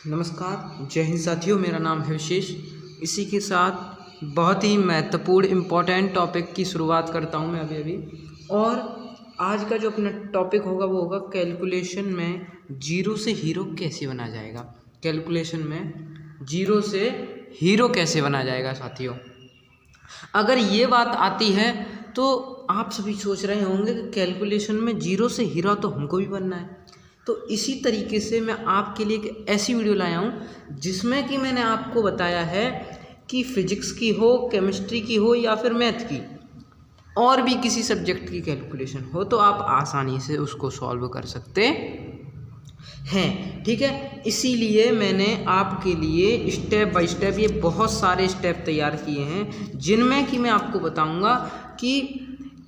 नमस्कार, जय हिंद साथियों। मेरा नाम है विशेष। इसी के साथ बहुत ही महत्वपूर्ण इम्पोर्टेंट टॉपिक की शुरुआत करता हूं मैं अभी। और आज का जो अपना टॉपिक होगा वो होगा कैलकुलेशन में जीरो से हीरो कैसे बना जाएगा। कैलकुलेशन में जीरो से हीरो कैसे बना जाएगा साथियों। अगर ये बात आती है तो आप सभी सोच रहे होंगे कि कैलकुलेशन में जीरो से हीरो तो हमको भी बनना है। तो इसी तरीके से मैं आपके लिए एक ऐसी वीडियो लाया हूँ जिसमें कि मैंने आपको बताया है कि फिजिक्स की हो, केमिस्ट्री की हो या फिर मैथ की और भी किसी सब्जेक्ट की कैलकुलेशन हो तो आप आसानी से उसको सॉल्व कर सकते हैं। ठीक है, इसीलिए मैंने आपके लिए स्टेप बाय स्टेप ये बहुत सारे स्टेप तैयार किए हैं जिनमें कि मैं आपको बताऊंगा कि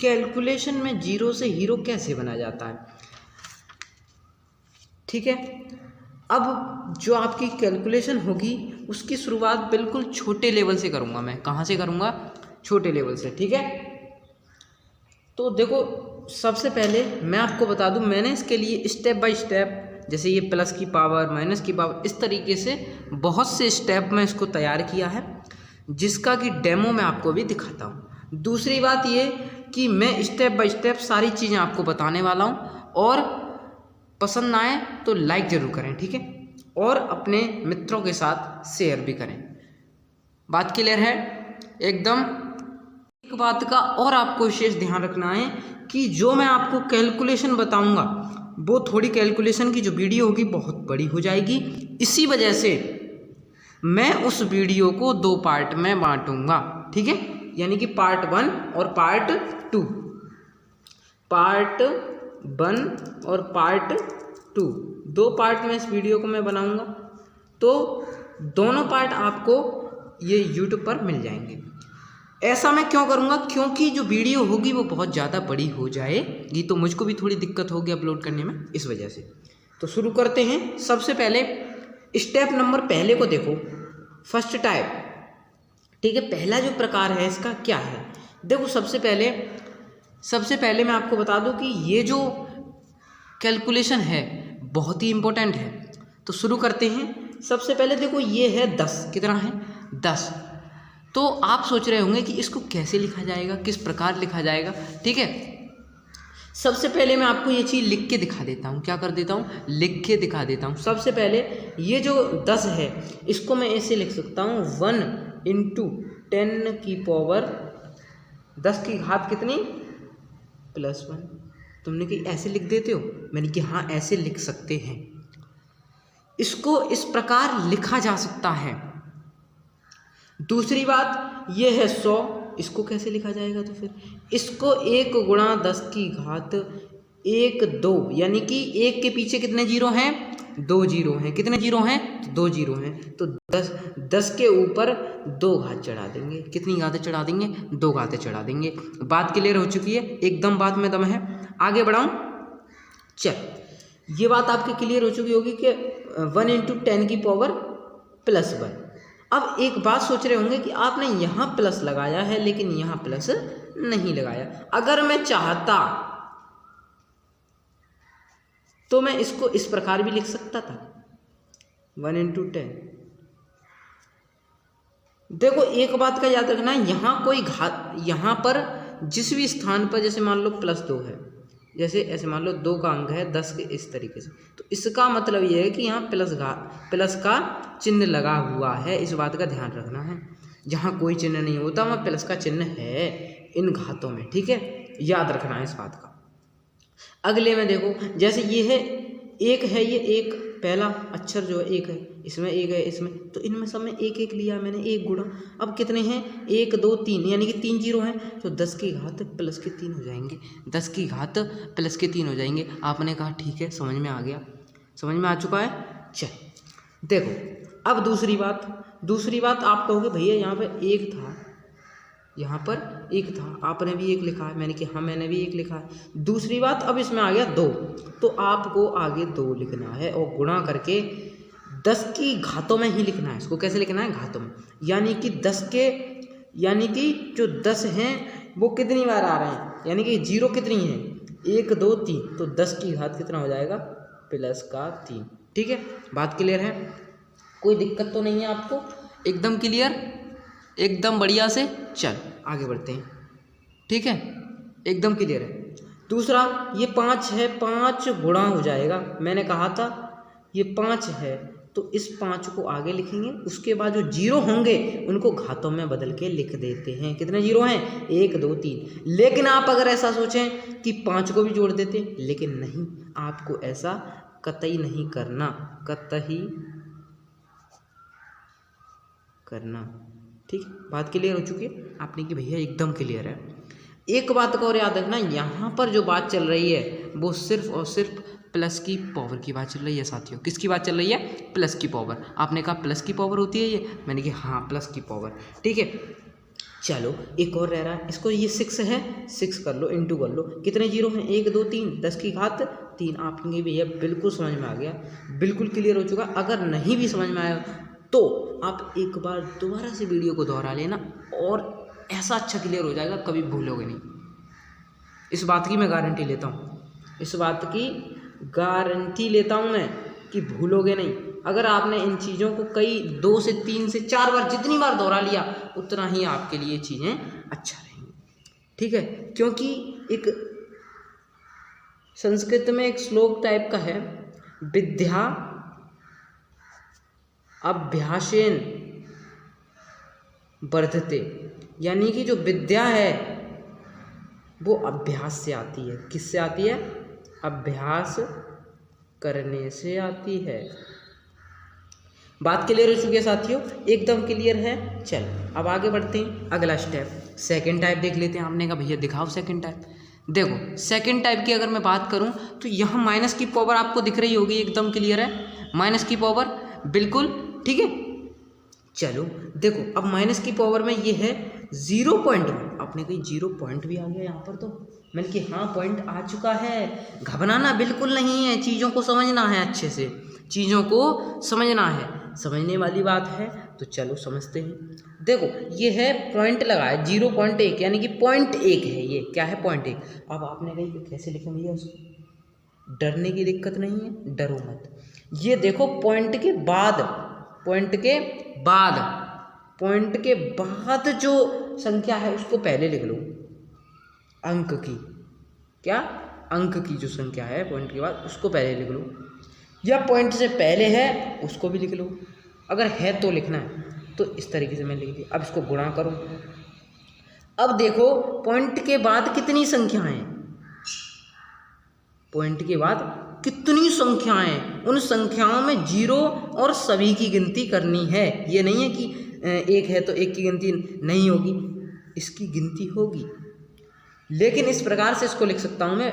कैलकुलेशन में जीरो से हीरो कैसे बना जाता है। ठीक है, अब जो आपकी कैलकुलेशन होगी उसकी शुरुआत बिल्कुल छोटे लेवल से करूँगा मैं। कहाँ से करूँगा? छोटे लेवल से। ठीक है, तो देखो सबसे पहले मैं आपको बता दूं, मैंने इसके लिए स्टेप बाय स्टेप जैसे ये प्लस की पावर, माइनस की पावर, इस तरीके से बहुत से स्टेप में इसको तैयार किया है जिसका कि डेमो मैं आपको भी दिखाता हूँ। दूसरी बात ये कि मैं स्टेप बाय स्टेप सारी चीज़ें आपको बताने वाला हूँ और पसंद ना आए तो लाइक ज़रूर करें। ठीक है, और अपने मित्रों के साथ शेयर भी करें। बात क्लियर है एकदम। एक बात का और आपको विशेष ध्यान रखना है कि जो मैं आपको कैलकुलेशन बताऊंगा वो थोड़ी कैलकुलेशन की जो वीडियो होगी बहुत बड़ी हो जाएगी। इसी वजह से मैं उस वीडियो को दो पार्ट में बांटूंगा। ठीक है, यानी कि पार्ट 1 और पार्ट 2। पार्ट 1 और पार्ट 2 दो पार्ट में इस वीडियो को मैं बनाऊंगा, तो दोनों पार्ट आपको ये YouTube पर मिल जाएंगे। ऐसा मैं क्यों करूंगा? क्योंकि जो वीडियो होगी वो बहुत ज़्यादा बड़ी हो जाएगी तो मुझको भी थोड़ी दिक्कत होगी अपलोड करने में, इस वजह से। तो शुरू करते हैं। सबसे पहले स्टेप नंबर पहले को देखो, फर्स्ट टाइप। ठीक है, पहला जो प्रकार है इसका क्या है? देखो सबसे पहले मैं आपको बता दूं कि ये जो कैलकुलेशन है बहुत ही इम्पोर्टेंट है। तो शुरू करते हैं। सबसे पहले देखो ये है 10। कितना है? 10। तो आप सोच रहे होंगे कि इसको कैसे लिखा जाएगा, किस प्रकार लिखा जाएगा। ठीक है, सबसे पहले मैं आपको ये चीज़ लिख के दिखा देता हूँ। क्या कर देता हूँ? लिख के दिखा देता हूँ। सबसे पहले ये जो 10 है इसको मैं ऐसे लिख सकता हूँ 1 × 10 की पावर 10 की घात कितनी? +1। तुमने कि ऐसे लिख देते हो? मैंने कि हाँ ऐसे लिख सकते हैं। इसको इस प्रकार लिखा जा सकता है। दूसरी बात ये है 100। इसको कैसे लिखा जाएगा? तो फिर इसको 1 × 10 की घात 1 2, यानी कि 1 के पीछे कितने जीरो हैं? 2 जीरो हैं। कितने जीरो हैं? 2 जीरो हैं। तो 10 के ऊपर 2 घात चढ़ा देंगे। कितनी घातें चढ़ा देंगे? 2 घातें चढ़ा देंगे। बात क्लियर हो चुकी है, एकदम बात में दम है। आगे बढ़ाऊं? चल, ये बात आपकी क्लियर हो चुकी होगी कि 1 × 10 की पावर +1। अब एक बात सोच रहे होंगे कि आपने यहाँ प्लस लगाया है लेकिन यहाँ प्लस नहीं लगाया। अगर मैं चाहता तो मैं इसको इस प्रकार भी लिख सकता था 1 × 10। देखो एक बात का याद रखना, यहाँ कोई घात, यहाँ पर जिस भी स्थान पर जैसे मान लो +2 है, जैसे ऐसे मान लो 2 का अंक है 10 के, इस तरीके से, तो इसका मतलब ये है कि यहाँ प्लस का चिन्ह लगा हुआ है। इस बात का ध्यान रखना है। जहाँ कोई चिन्ह नहीं होता वहाँ प्लस का चिन्ह है इन घातों में। ठीक है, याद रखना है इस बात का। अगले में देखो जैसे ये है 1 है, ये 1 पहला अक्षर जो है 1 है, इसमें 1 है, इसमें, तो इनमें सब में 1 1 लिया मैंने, 1 गुणा। अब कितने हैं? 1 2 3, यानी कि 3 जीरो हैं। तो 10 की घात +3 हो जाएंगे। 10 की घात +3 हो जाएंगे। आपने कहा ठीक है, समझ में आ गया, समझ में आ चुका है। चल देखो अब दूसरी बात आप कहोगे भैया यहाँ पर 1 था, यहाँ पर 1 था, आपने भी 1 लिखा है। मैंने कि हाँ मैंने भी 1 लिखा है। दूसरी बात, अब इसमें आ गया 2, तो आपको आगे 2 लिखना है और गुणा करके 10 की घातों में ही लिखना है। इसको कैसे लिखना है? घातों में, यानी कि 10 के, यानी कि जो 10 हैं वो कितनी बार आ रहे हैं, यानी कि जीरो कितनी है? 1 2 3, तो 10 की घात कितना हो जाएगा? +3। ठीक है, बात क्लियर है। कोई दिक्कत तो नहीं है आपको? एकदम क्लियर, एकदम बढ़िया से। चल आगे बढ़ते हैं, ठीक है, एकदम क्लियर है। दूसरा, ये 5 है, 5 गुणा हो जाएगा, मैंने कहा था ये 5 है, तो इस 5 को आगे लिखेंगे, उसके बाद जो जीरो होंगे उनको घातों में बदल के लिख देते हैं। कितने जीरो हैं? 1 2 3। लेकिन आप अगर ऐसा सोचें कि 5 को भी जोड़ देते, लेकिन नहीं, आपको ऐसा कतई नहीं करना, कतई करना, ठीक है। बात क्लियर हो चुकी है आपने कि भैया एकदम क्लियर है। एक बात का और याद रखना, यहाँ पर जो बात चल रही है वो सिर्फ और सिर्फ प्लस की पावर की बात चल रही है साथियों। किसकी बात चल रही है? प्लस की पावर। आपने कहा प्लस की पावर होती है ये, मैंने कहा हाँ प्लस की पावर, ठीक है। चलो एक और रह रहा है, इसको ये 6 है, 6 कर लो, इंटू कर लो, कितने जीरो हैं? 1 2 3, 10 की घात 3। आपके भैया बिल्कुल समझ में आ गया, बिल्कुल क्लियर हो चुका। अगर नहीं भी समझ में आया तो आप एक बार दोबारा से वीडियो को दोहरा लेना और ऐसा अच्छा क्लियर हो जाएगा, कभी भूलोगे नहीं। इस बात की मैं गारंटी लेता हूँ, इस बात की गारंटी लेता हूँ मैं कि भूलोगे नहीं। अगर आपने इन चीज़ों को कई 2 से 3 से 4 बार, जितनी बार दोहरा लिया उतना ही आपके लिए चीज़ें अच्छा रहेंगी, ठीक है। क्योंकि एक संस्कृत में एक श्लोक टाइप का है, विद्या अभ्यासेन वर्धते, यानी कि जो विद्या है वो अभ्यास से आती है। किससे आती है? अभ्यास करने से आती है। बात क्लियर हो चुकी है साथियों, एकदम क्लियर है। चल अब आगे बढ़ते हैं, अगला स्टेप सेकंड टाइप देख लेते हैं। हमने कहा भैया दिखाओ सेकंड टाइप। देखो सेकंड टाइप की अगर मैं बात करूं तो यहाँ माइनस की पावर आपको दिख रही होगी, एकदम क्लियर है, माइनस की पावर बिल्कुल, ठीक है। चलो देखो अब माइनस की पावर में ये है 0.1, आपने कही 0 पॉइंट भी आ गया यहाँ पर, तो मैंने कि हाँ पॉइंट आ चुका है। घबराना बिल्कुल नहीं है, चीज़ों को समझना है, अच्छे से चीज़ों को समझना है, समझने वाली बात है। तो चलो समझते हैं। देखो ये है पॉइंट लगा है 0.1, यानी कि 0.1 है, ये क्या है? 0.1। अब आपने कही कि कैसे लिखें भैया उसको? डरने की दिक्कत नहीं है, डरो मत। ये देखो पॉइंट के बाद, पॉइंट के बाद, पॉइंट के बाद जो संख्या है उसको पहले लिख लो, अंक की, क्या? अंक की जो संख्या है पॉइंट के बाद उसको पहले लिख लो, या पॉइंट से पहले है उसको भी लिख लो, अगर है तो लिखना है। तो इस तरीके से मैं लिख दिया। अब इसको गुणा करो। अब देखो पॉइंट के बाद कितनी संख्याएं, पॉइंट के बाद कितनी संख्याएं, उन संख्याओं में जीरो और सभी की गिनती करनी है। ये नहीं है कि एक है तो एक की गिनती नहीं होगी, इसकी गिनती होगी। लेकिन इस प्रकार से इसको लिख सकता हूं मैं,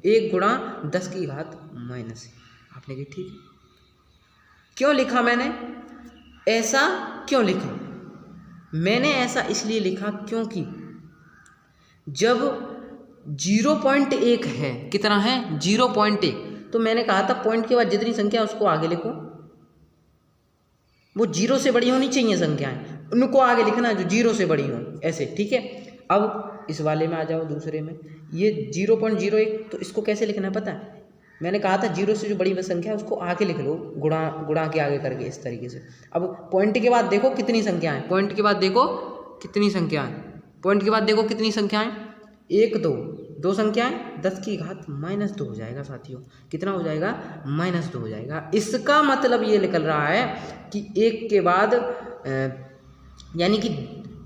1 गुणा 10 की घात माइनस। आपने कहा ठीक है। क्यों लिखा मैंने ऐसा? क्यों लिखा मैंने ऐसा? इसलिए लिखा क्योंकि जब 0.1 है, कितना है? 0.1, तो मैंने कहा था पॉइंट के बाद जितनी संख्या उसको आगे लिखो, वो 0 से बड़ी होनी चाहिए संख्याएं, उनको आगे लिखना है जो 0 से बड़ी हो, ऐसे, ठीक है। अब इस वाले में आ जाओ, दूसरे में ये 0.01, तो इसको कैसे लिखना है पता है? मैंने कहा था 0 से जो बड़ी संख्या है उसको आगे लिख लो, गुणा के आगे करके, इस तरीके से। अब पॉइंट के बाद देखो कितनी संख्याएं, पॉइंट के बाद देखो कितनी संख्याएं, पॉइंट के बाद देखो कितनी संख्याएं, 1 2, 2 संख्याएं, 10 की घात -2 हो जाएगा साथियों। कितना हो जाएगा? -2 हो जाएगा। इसका मतलब ये निकल रहा है कि 1 के बाद यानी कि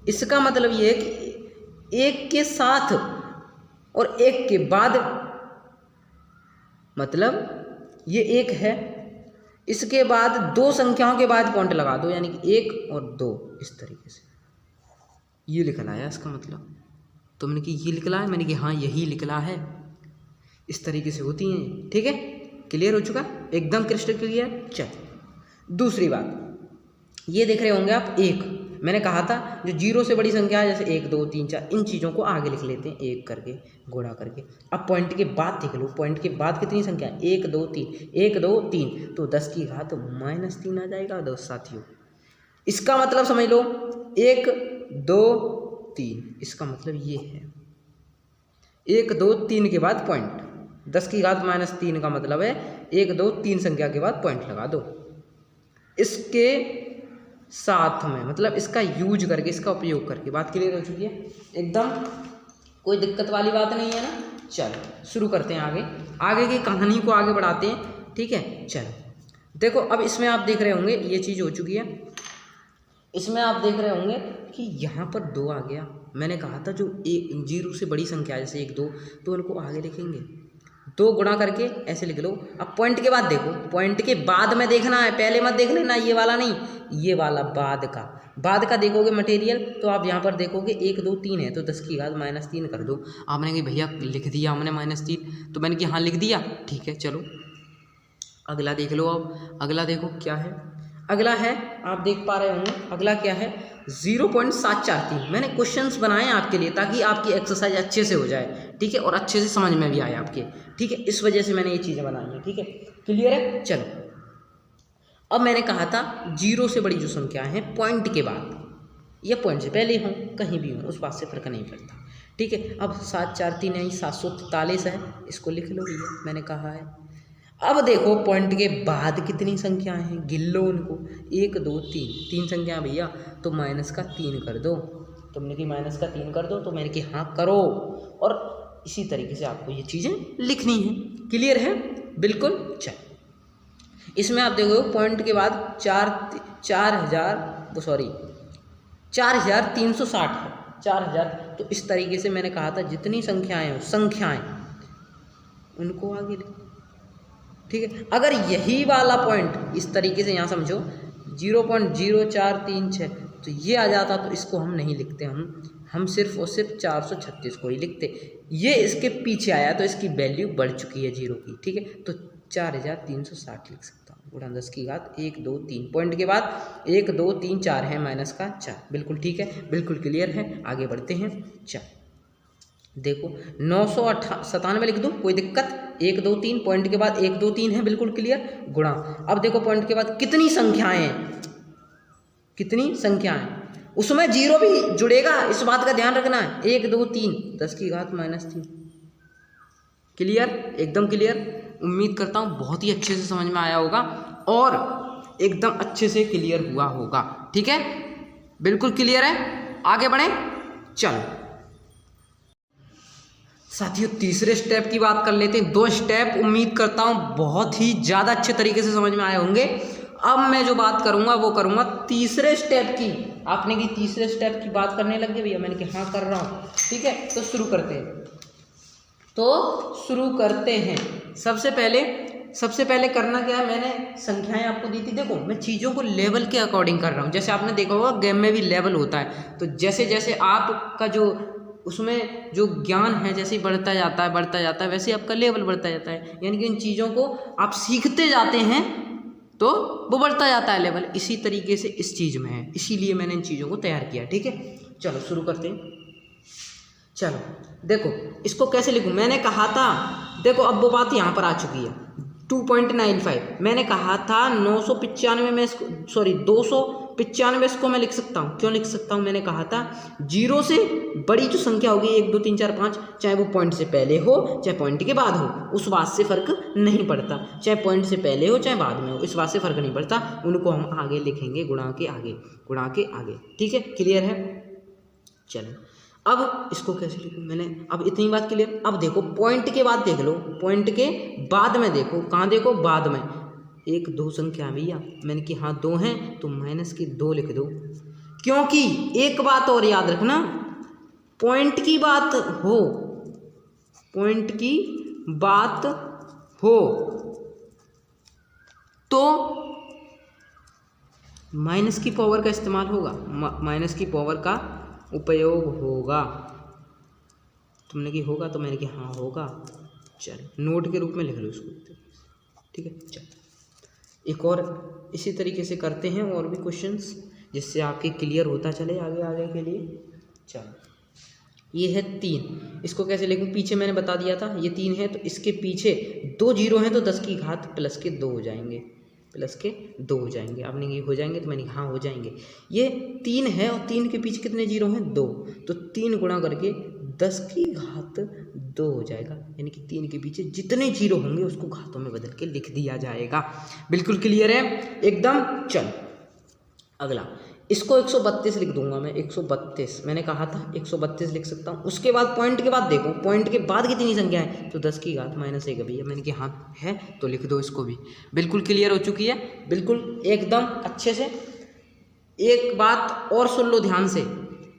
इसका मतलब ये है कि 1 के साथ और 1 के बाद, मतलब ये 1 है, इसके बाद 2 संख्याओं के बाद पॉइंट लगा दो, यानी कि 1 और 2, इस तरीके से ये लिखना है इसका मतलब। तो मैंने कि ये निकला है, मैंने कि हाँ यही निकला है, इस तरीके से होती हैं, ठीक है। क्लियर हो चुका? एकदम क्रिस्टल क्लियर। चल दूसरी बात, ये देख रहे होंगे आप 1, मैंने कहा था जो 0 से बड़ी संख्या है, जैसे 1 2 3 4, इन चीज़ों को आगे लिख लेते हैं 1 करके, गुणा करके। अब पॉइंट के बाद देख लो, पॉइंट के बाद कितनी संख्या है? 1 2 3, 1 2 3, तो 10 की घात -3 आ जाएगा दोस्त साथियों। इसका मतलब समझ लो, 1 2 3, इसका मतलब ये है 1 2 3 के बाद पॉइंट, 10 की घात -3 का मतलब है 1 2 3 संख्या के बाद पॉइंट लगा दो। इसके साथ में, मतलब इसका यूज करके, इसका उपयोग करके। बात क्लियर हो चुकी है एकदम, कोई दिक्कत वाली बात नहीं है ना। चलो शुरू करते हैं आगे की कहानी को आगे बढ़ाते हैं, ठीक है। चलो देखो, अब इसमें आप देख रहे होंगे ये चीज़ हो चुकी है। इसमें आप देख रहे होंगे कि यहाँ पर 2 आ गया। मैंने कहा था जो 0 से बड़ी संख्या है जैसे 1 2, तो उनको आगे लिखेंगे, 2 गुणा करके ऐसे लिख लो। अब पॉइंट के बाद देखो, पॉइंट के बाद में देखना है, पहले मत देख लेना, ये वाला नहीं, ये वाला बाद का देखोगे मटेरियल, तो आप यहाँ पर देखोगे 1 2 3 है, तो 10 की घात -3 कर दो। आपने कहा भैया लिख दिया हमने -3, तो मैंने कहा हाँ लिख दिया, ठीक है। चलो अगला देख लो। अब अगला देखो क्या है। अगला है, आप देख पा रहे होंगे अगला क्या है, 0.743। मैंने क्वेश्चंस बनाए हैं आपके लिए ताकि आपकी एक्सरसाइज अच्छे से हो जाए, ठीक है, और अच्छे से समझ में भी आए आपके, ठीक है। इस वजह से मैंने ये चीज़ें बनाई हैं, ठीक है, क्लियर है। चलो अब मैंने कहा था 0 से बड़ी जो संख्या है पॉइंट के बाद या पॉइंट से पहले हों, कहीं भी हों, उस बात से फर्क नहीं पड़ता, ठीक है। अब 743 नहीं 743 है, इसको लिख लो भैया, मैंने कहा है। अब देखो पॉइंट के बाद कितनी संख्याएं हैं, गिन लो उनको, 1 2 3 संख्या भैया, तो -3 कर दो। तुमने कि -3 कर दो, तो मैंने कि हाँ करो, और इसी तरीके से आपको ये चीज़ें लिखनी है, क्लियर है बिल्कुल। चल इसमें आप देखो पॉइंट के बाद 4360 है, 4000। तो इस तरीके से मैंने कहा था जितनी संख्याएं उनको आगे लिखो, ठीक है। अगर यही वाला पॉइंट इस तरीके से यहाँ समझो 0.0436, तो ये आ जाता, तो इसको हम नहीं लिखते, हम सिर्फ और सिर्फ 436 को ही लिखते। ये इसके पीछे आया तो इसकी वैल्यू बढ़ चुकी है 0 की, ठीक है। तो 4360 लिख सकता हूँ, गुणा 10 की घात 1 2 3, पॉइंट के बाद 1 2 3 4 है, -4, बिल्कुल ठीक है, बिल्कुल क्लियर है। आगे बढ़ते हैं। चल देखो 997 लिख दो, कोई दिक्कत, 1 2 3, पॉइंट के बाद 1 2 3 है, बिल्कुल क्लियर, गुणा। अब देखो पॉइंट के बाद कितनी संख्याएं, उसमें 0 भी जुड़ेगा, इस बात का ध्यान रखना है। 1 2 3, 10 की घात -3, क्लियर, एकदम क्लियर। उम्मीद करता हूँ बहुत ही अच्छे से समझ में आया होगा और एकदम अच्छे से क्लियर हुआ होगा, ठीक है, बिल्कुल क्लियर है। आगे बढ़े, चलो साथियों तीसरे स्टेप की बात कर लेते हैं। 2 स्टेप उम्मीद करता हूँ बहुत ही ज़्यादा अच्छे तरीके से समझ में आए होंगे। अब मैं जो बात करूँगा वो करूँगा तीसरे स्टेप की। आपने की तीसरे स्टेप की बात करने लग गए भैया, मैंने कहा हाँ कर रहा हूँ, ठीक है। तो शुरू करते हैं। सबसे पहले करना क्या है, मैंने संख्याएं आपको दी थी। देखो मैं चीज़ों को लेवल के अकॉर्डिंग कर रहा हूँ। जैसे आपने देखा होगा गेम में भी लेवल होता है, तो जैसे जैसे आपका जो उसमें जो ज्ञान है जैसे बढ़ता जाता है वैसे आपका लेवल बढ़ता जाता है। यानी कि इन चीज़ों को आप सीखते जाते हैं तो वो बढ़ता जाता है लेवल। इसी तरीके से इस चीज़ में है, इसीलिए मैंने इन चीज़ों को तैयार किया, ठीक है। चलो शुरू करते हैं। चलो देखो इसको कैसे लिखूँ, मैंने कहा था, देखो अब वो बात यहाँ पर आ चुकी है। 2.95 मैंने कहा था 995 में इसको 295 इसको मैं लिख सकता हूँ। क्यों लिख सकता हूँ, मैंने कहा था 0 से बड़ी जो संख्या होगी 1 2 3 4 5, चाहे वो पॉइंट से पहले हो चाहे पॉइंट के बाद हो, उस बात से फ़र्क नहीं पड़ता। चाहे पॉइंट से पहले हो चाहे बाद में हो, इस बात से फ़र्क नहीं पड़ता। उनको हम आगे लिखेंगे गुणा के आगे, ठीक है, क्लियर है। चलो अब इसको कैसे लिखूँ, मैंने अब इतनी बात क्लियर। अब देखो पॉइंट के बाद देख लो, पॉइंट के बाद में देखो, कहाँ देखो, बाद में 1 2 संख्या भैया, मैंने कि हाँ 2 हैं तो -2 लिख दो। क्योंकि एक बात और याद रखना, पॉइंट की बात हो तो माइनस की पावर का इस्तेमाल होगा, माइनस की पावर का उपयोग होगा। तुमने कि होगा, तो मैंने कि हाँ होगा। चलो नोट के रूप में लिख लो इसको, ठीक है। चलो एक और इसी तरीके से करते हैं और भी क्वेश्चंस, जिससे आपके क्लियर होता चले आगे के लिए। चलो ये है 3, इसको कैसे लिखूँ, पीछे मैंने बता दिया था ये 3 है, तो इसके पीछे 2 0 हैं तो 10 की घात +2 हो जाएंगे, आपने ये हो जाएंगे, तो मैंने हाँ हो जाएंगे। ये 3 है और 3 के पीछे कितने 0 हैं, 2, तो 3 गुणा करके 10 की घात 2 हो जाएगा, यानी कि 3 के पीछे जितने जीरो होंगे उसको घातों में बदल के लिख दिया जाएगा। बिल्कुल क्लियर है एकदम। चल अगला, इसको 132 लिख दूंगा मैं, 132 मैंने कहा था 132 लिख सकता हूँ। उसके बाद पॉइंट के बाद देखो, पॉइंट के बाद कितनी संख्या है, तो 10 की घात -1 अभी है, मैंने कि हाँ है तो लिख दो इसको भी। बिल्कुल क्लियर हो चुकी है, बिल्कुल एकदम अच्छे से। एक बात और सुन लो ध्यान से,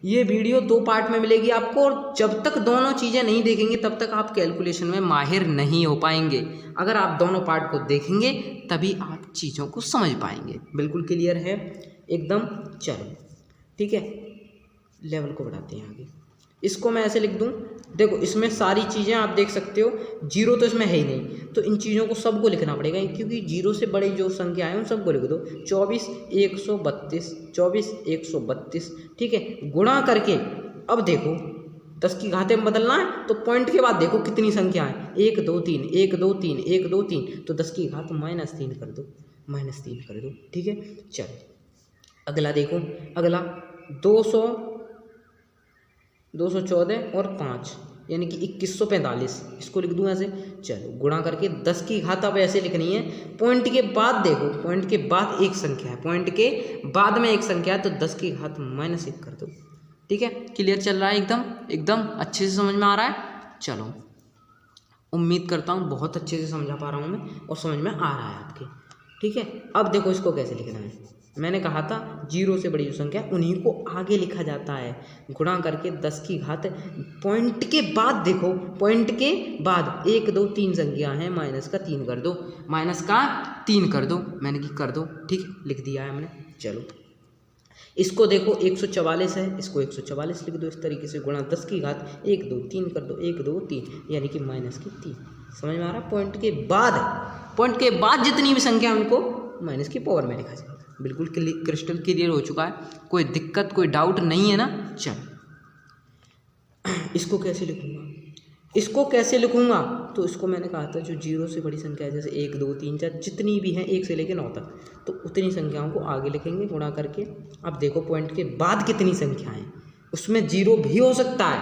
ये वीडियो 2 पार्ट में मिलेगी आपको, और जब तक दोनों चीज़ें नहीं देखेंगे तब तक आप कैलकुलेशन में माहिर नहीं हो पाएंगे। अगर आप दोनों पार्ट को देखेंगे तभी आप चीज़ों को समझ पाएंगे। बिल्कुल क्लियर है एकदम। चलो ठीक है, लेवल को बढ़ाते हैं आगे। इसको मैं ऐसे लिख दूं, देखो इसमें सारी चीज़ें आप देख सकते हो, जीरो तो इसमें है ही नहीं, तो इन चीज़ों को सबको लिखना पड़ेगा, क्योंकि जीरो से बड़े जो संख्या है उन सबको लिख दो। 24 132, 24 132, ठीक है, गुणा करके अब देखो 10 की घातें में बदलना है तो पॉइंट के बाद देखो कितनी संख्या है, 1 2 3 1 2 3 1 2 3, तो 10 की घात -3 कर दो, -3 कर दो, ठीक है। चलो अगला देखो, अगला 214 और 5 यानी कि 2145, इसको लिख दूँ ऐसे। चलो गुणा करके 10 की घात अब ऐसे लिखनी है, पॉइंट के बाद देखो, पॉइंट के बाद एक संख्या है, पॉइंट के बाद में एक संख्या है, तो 10 की घात -1 कर दो, ठीक है। क्लियर चल रहा है एकदम, एकदम अच्छे से समझ में आ रहा है। चलो उम्मीद करता हूँ बहुत अच्छे से समझा पा रहा हूँ मैं, और समझ में आ रहा है आपके, ठीक है। अब देखो इसको कैसे लिखना है, मैंने कहा था जीरो से बड़ी जो संख्या उन्हीं को आगे लिखा जाता है, गुणा करके 10 की घात, पॉइंट के बाद देखो, पॉइंट के बाद 1 2 3 संख्या है, -3 कर दो, -3 कर दो, मैंने कि कर दो, ठीक लिख दिया है हमने। चलो इसको देखो 144 है, इसको 144 लिख दो इस तरीके से, गुणा 10 की घात 1 2 3 कर दो, 1 2 3 यानी कि -3। समझ में आ रहा है, पॉइंट के बाद जितनी भी संख्या उनको माइनस की पावर में लिखा जाएगा। बिल्कुल क्रिस्टल क्लियर हो चुका है, कोई दिक्कत कोई डाउट नहीं है ना। चल इसको कैसे लिखूंगा, तो इसको मैंने कहा था जो जीरो से बड़ी संख्या है, जैसे 1 2 3 4 जितनी भी हैं 1 से लेकर 9 तक, तो उतनी संख्याओं को आगे लिखेंगे गुणा करके। अब देखो पॉइंट के बाद कितनी संख्याएं, उसमें जीरो भी हो सकता है,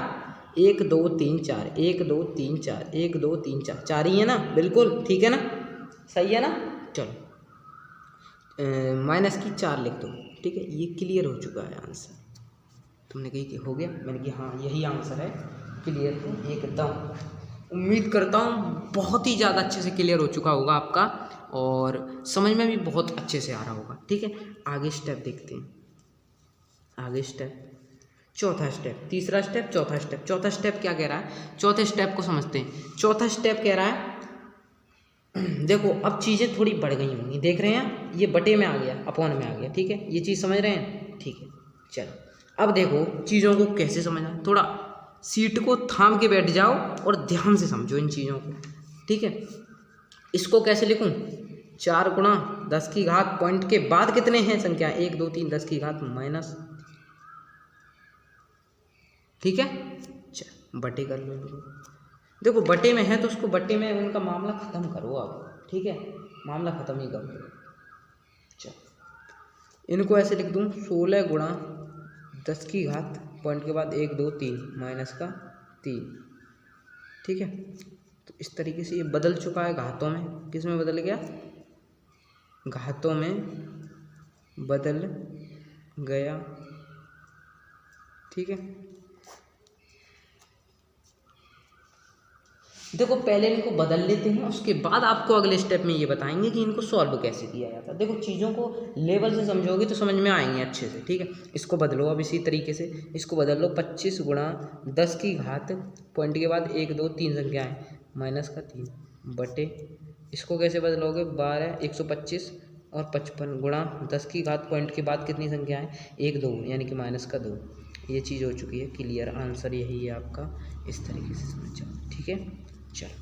1 2 3 4 1 2 3 4 1 2 3 4 4 ही है ना, बिल्कुल ठीक है ना, सही है ना। चलो -4 लिख दो, ठीक है। ये क्लियर हो चुका है आंसर, तुमने कही कि हो गया, मैंने कि हाँ यही आंसर है, क्लियर है एकदम। उम्मीद करता हूँ बहुत ही ज़्यादा अच्छे से क्लियर हो चुका होगा आपका, और समझ में भी बहुत अच्छे से आ रहा होगा, ठीक है। आगे स्टेप देखते हैं, आगे स्टेप, चौथा स्टेप, तीसरा स्टेप, चौथा स्टेप। चौथा स्टेप क्या कह रहा है, चौथे स्टेप को समझते हैं। चौथा स्टेप कह रहा है, देखो अब चीज़ें थोड़ी बढ़ गई होंगी, देख रहे हैं ये बटे में आ गया, अपॉन में आ गया, ठीक है, ये चीज़ समझ रहे हैं, ठीक है। चलो अब देखो चीज़ों को कैसे समझना, थोड़ा सीट को थाम के बैठ जाओ और ध्यान से समझो इन चीज़ों को, ठीक है। इसको कैसे लिखूं, 4 गुणा 10 की घात, पॉइंट के बाद कितने हैं संख्या, 1 2 3 10 की घात माइनस, ठीक है। चल बटे कर लो इनको, देखो बटे में है तो उसको बटे में उनका मामला ख़त्म करो आप, ठीक है, मामला ख़त्म ही कर दो। चल इनको ऐसे लिख दूँ, 16 गुणा 10 की घात, पॉइंट के बाद 1 2 3 -3, ठीक है। तो इस तरीके से ये बदल चुका है घातों में, किस में बदल गया, घातों में बदल गया, ठीक है। देखो पहले इनको बदल लेते हैं, उसके बाद आपको अगले स्टेप में ये बताएंगे कि इनको सॉल्व कैसे किया जाता है। देखो चीज़ों को लेवल से समझोगे तो समझ में आएंगे अच्छे से, ठीक है। इसको बदलो अब इसी तरीके से, इसको बदल लो, 25 गुणा 10 की घात, पॉइंट के बाद 1 2 3 संख्याएँ, -3 बटे, इसको कैसे बदलोगे, 12 125 और 55 गुणा 10 की घात, पॉइंट के बाद कितनी संख्या है, 1 2 यानी कि -2। ये चीज़ हो चुकी है क्लियर, आंसर यही है आपका, इस तरीके से समझ जाओ, ठीक है। चलो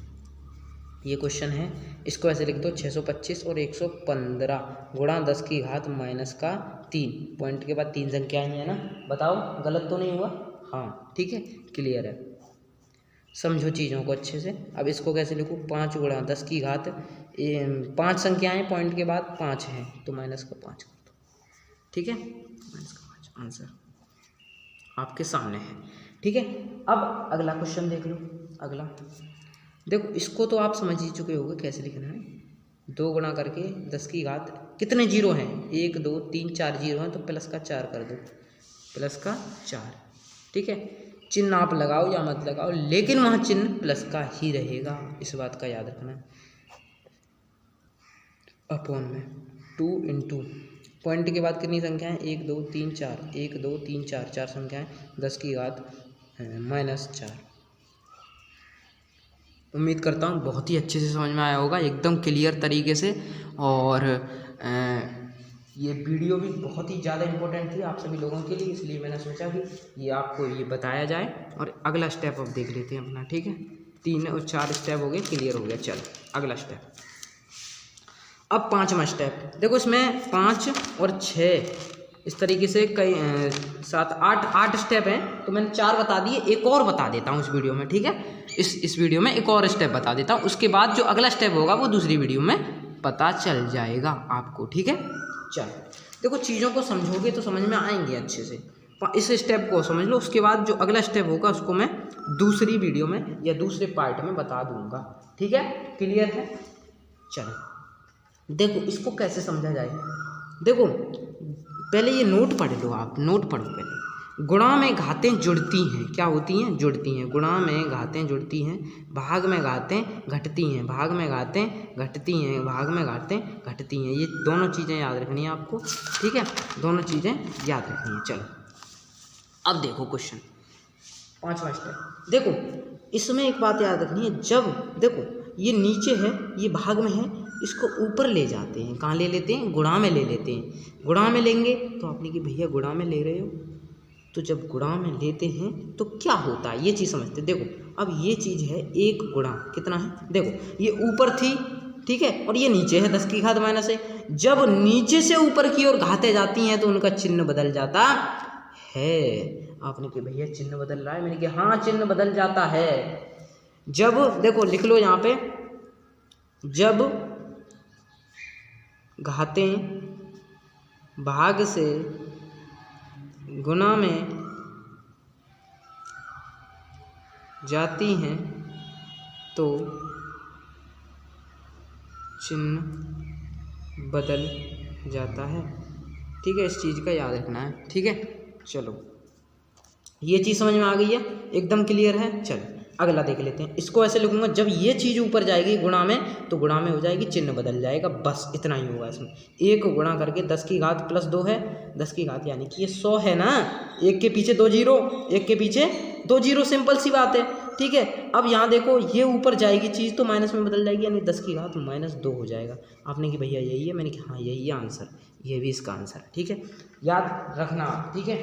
ये क्वेश्चन है, इसको ऐसे लिख दो, 625 और 115 गुणा 10 की घात -3, पॉइंट के बाद 3 संख्याएं हैं ना, बताओ गलत तो नहीं हुआ, हाँ ठीक है, क्लियर है, समझो चीज़ों को अच्छे से। अब इसको कैसे लिखूँ, 5 गुणा 10 की घात, 5 संख्याएं पॉइंट के बाद 5 हैं तो -5 कर दो, ठीक है, -5 आंसर आपके सामने है, ठीक है। अब अगला क्वेश्चन देख लो। अगला देखो, इसको तो आप समझ ही चुके होंगे कैसे लिखना है। 2 गुणा करके 10 की घात, कितने जीरो हैं, 1 2 3 4 जीरो हैं, तो प्लस का 4 कर दो, प्लस का 4, ठीक है। चिन्ह आप लगाओ या मत लगाओ, लेकिन वहाँ चिन्ह प्लस का ही रहेगा, इस बात का याद रखना। अपॉन में 2 इंटू पॉइंट के बाद कितनी संख्याएं, 1 2 3 4, 1 2 3 4, 4 संख्याएं, 10 की घात -4। उम्मीद करता हूँ बहुत ही अच्छे से समझ में आया होगा, एकदम क्लियर तरीके से। और ये वीडियो भी बहुत ही ज़्यादा इम्पोर्टेंट थी आप सभी लोगों के लिए, इसलिए मैंने सोचा कि ये आपको ये बताया जाए। और अगला स्टेप अब देख लेते हैं अपना, ठीक है। 3 और 4 स्टेप हो गए, क्लियर हो गया। चलो अगला स्टेप, अब 5वां स्टेप। देखो इसमें 5 और 6 इस तरीके से कई 7 8 स्टेप हैं, तो मैंने 4 बता दिए, एक और बता देता हूँ इस वीडियो में, ठीक है। इस वीडियो में एक और स्टेप बता देता हूँ, उसके बाद जो अगला स्टेप होगा वो दूसरी वीडियो में पता चल जाएगा आपको, ठीक है। चलो देखो, चीज़ों को समझोगे तो समझ में आएंगे अच्छे से। इस स्टेप को समझ लो, उसके बाद जो अगला स्टेप होगा उसको मैं दूसरी वीडियो में या दूसरे पार्ट में बता दूंगा, ठीक है। क्लियर है। चलो देखो, इसको कैसे समझा जाए। देखो पहले ये नोट पढ़ लो, आप नोट पढ़ो पहले। गुणा में घातें जुड़ती हैं, क्या होती हैं, जुड़ती हैं। गुणा में घातें जुड़ती हैं, भाग में घातें घटती हैं, भाग में घातें घटती हैं, भाग में घातें घटती हैं। ये दोनों चीज़ें याद रखनी है आपको, ठीक है, दोनों चीज़ें याद रखनी है। चलो अब देखो क्वेश्चन 5वां स्टेप। देखो इसमें एक बात याद रखनी है, जब देखो ये नीचे है, ये भाग में है, इसको ऊपर ले जाते हैं, कहाँ ले लेते हैं, गुणा में ले लेते हैं। गुणा में लेंगे तो आपने कि भैया गुणा में ले रहे हो, तो जब गुणा में लेते हैं तो क्या होता है, ये चीज़ समझते। देखो अब ये चीज़ है 1 गुणा कितना है, देखो ये ऊपर थी, ठीक है, और ये नीचे है 10 की घात माइनस है। जब नीचे से ऊपर की ओर घातें जाती हैं तो उनका चिन्ह बदल जाता है। आपने कि भैया चिन्ह बदल रहा है, मैंने कि हाँ चिन्ह बदल जाता है। जब देखो लिख लो यहाँ पे, जब घातें भाग से गुणा में जाती हैं तो चिन्ह बदल जाता है, ठीक है। इस चीज़ का याद रखना है, ठीक है। चलो ये चीज़ समझ में आ गई है, एकदम क्लियर है। चलो अगला देख लेते हैं। इसको ऐसे लिखूंगा, जब ये चीज़ ऊपर जाएगी गुणा में तो गुणा में हो जाएगी, चिन्ह बदल जाएगा, बस इतना ही होगा इसमें। 1 गुणा करके 10 की घात +2 है, 10 की घात यानी कि ये 100 है ना, 1 के पीछे 2 जीरो, 1 के पीछे 2 जीरो, सिंपल सी बात है, ठीक है। अब यहाँ देखो ये ऊपर जाएगी चीज़ तो माइनस में बदल जाएगी, यानी 10 की घात -2 हो जाएगा। आपने कि भैया यही है, मैंने कि हाँ यही है आंसर, ये भी इसका आंसर है, ठीक है, याद रखना, ठीक है।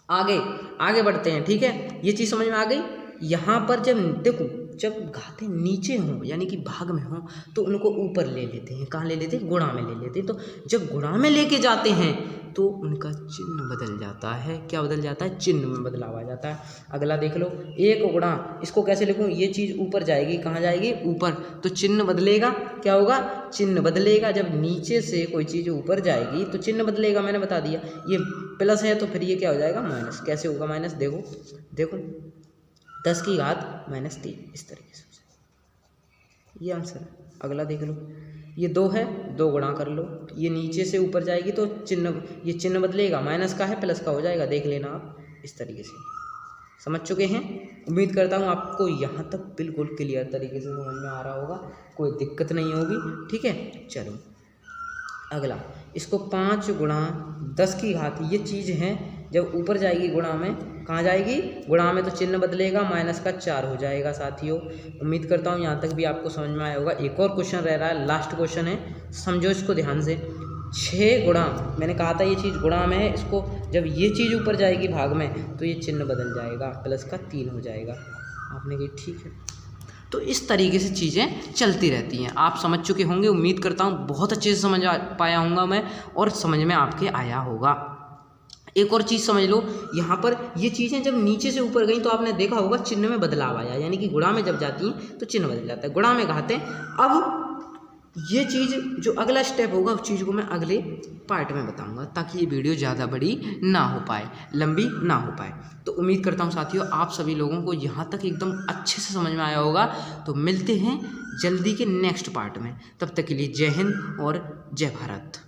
आगे बढ़ते हैं, ठीक है। ये चीज़ समझ में आ गई। यहाँ पर जब देखो, जब घातें नीचे हों यानी कि भाग में हों तो उनको ऊपर ले लेते हैं, कहाँ ले लेते हैं, गुणा में ले लेते हैं। तो जब गुणा में लेके जाते हैं तो उनका चिन्ह बदल जाता है, क्या बदल जाता है, चिन्ह में बदलाव आ जाता है। अगला देख लो, 1 गुणा, इसको कैसे लिखूँ, ये चीज़ ऊपर जाएगी, कहाँ जाएगी, ऊपर, तो चिन्ह बदलेगा, क्या होगा, चिन्ह बदलेगा। जब नीचे से कोई चीज़ ऊपर जाएगी तो चिन्ह बदलेगा, मैंने बता दिया। ये प्लस है तो फिर ये क्या हो जाएगा, माइनस। कैसे होगा माइनस, देखो 10 की घात -3, इस तरीके से ये आंसर है। अगला देख लो, ये 2 है, 2 गुणा कर लो, ये नीचे से ऊपर जाएगी तो चिन्ह, ये चिन्ह बदलेगा, माइनस का है प्लस का हो जाएगा, देख लेना आप। इस तरीके से समझ चुके हैं। उम्मीद करता हूँ आपको यहाँ तक बिल्कुल क्लियर तरीके से समझ में आ रहा होगा, कोई दिक्कत नहीं होगी, ठीक है। चलो अगला, इसको 5 गुणा 10 की घात, ये चीज़ है जब ऊपर जाएगी गुणा में, कहाँ जाएगी, गुणा में, तो चिन्ह बदलेगा, माइनस का 4 हो जाएगा साथियों। उम्मीद करता हूँ यहाँ तक भी आपको समझ में आया होगा। एक और क्वेश्चन रह रहा है, लास्ट क्वेश्चन है, समझो इसको ध्यान से। 6 गुणा, मैंने कहा था ये चीज़ गुणा में है, इसको जब ये चीज़ ऊपर जाएगी भाग में तो ये चिन्ह बदल जाएगा, प्लस का 3 हो जाएगा। आपने कही ठीक है। तो इस तरीके से चीज़ें चलती रहती हैं, आप समझ चुके होंगे। उम्मीद करता हूँ बहुत अच्छे से समझ पाया हूँगा मैं, और समझ में आपके आया होगा। एक और चीज़ समझ लो, यहाँ पर ये चीज़ें जब नीचे से ऊपर गई तो आपने देखा होगा चिन्ह में बदलाव आया, यानी कि गुणा में जब जाती हैं तो चिन्ह बदल जाता है। गुणा में घातें अब ये चीज़ जो अगला स्टेप होगा उस चीज़ को मैं अगले पार्ट में बताऊंगा, ताकि ये वीडियो ज़्यादा बड़ी ना हो पाए, लंबी ना हो पाए। तो उम्मीद करता हूँ साथियों आप सभी लोगों को यहाँ तक एकदम अच्छे से समझ में आया होगा। तो मिलते हैं जल्दी के नेक्स्ट पार्ट में, तब तक के लिए जय हिंद और जय भारत।